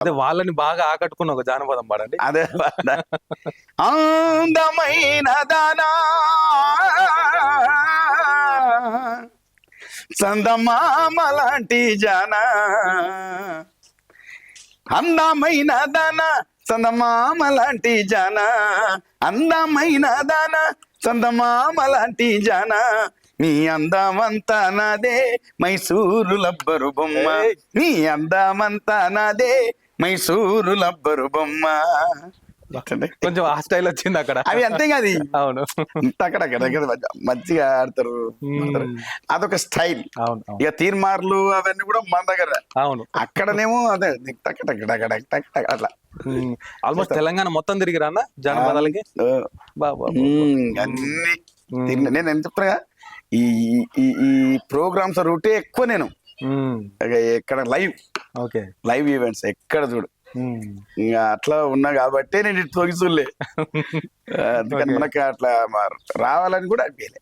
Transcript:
అదే వాళ్ళని బాగా ఆకట్టుకున్న ఒక జానపదం పాడండి. అదే అందమైన దానా చందమామ లాంటి జానా, అందమైన దాన చందమామ లాంటి జానా, అందమైన దాన చందమామ లాంటి జానా, నీ అందమంతా నాదే మైసూరు లబ్బరు బొమ్మ, నీ అందమంతా నాదే మైసూరు లబ్బరు బొమ్మ. కొంచెం ఆ స్టైల్ వచ్చింది అక్కడ. అవి అంతే కాదు, అవును అక్కడ మంచిగా ఆడతారు. అదొక స్టైల్. అవును ఇక తీర్మార్లు అవన్నీ కూడా మన దగ్గర. అవును. అక్కడనేమో అదే టక్ టక్ టక్ టక్ టక్ టక్ అట్లా ఆల్మోస్ట్ తెలంగాణ మొత్తం తిరిగిరా అన్న జానపదాలకి? అన్ని నేను ఎంత చెప్తున్నా, ఈ ఈ ఈ ప్రోగ్రామ్స్ రూటే ఎక్కువ. నేను ఎక్కడ లైవ్ ఈవెంట్స్ ఎక్కడ చూడు, ఇంకా అట్లా ఉన్నా కాబట్టి నేను ఇటు చూడలే. అందుకని మనకి అట్లా రావాలని కూడా అనిపించలే.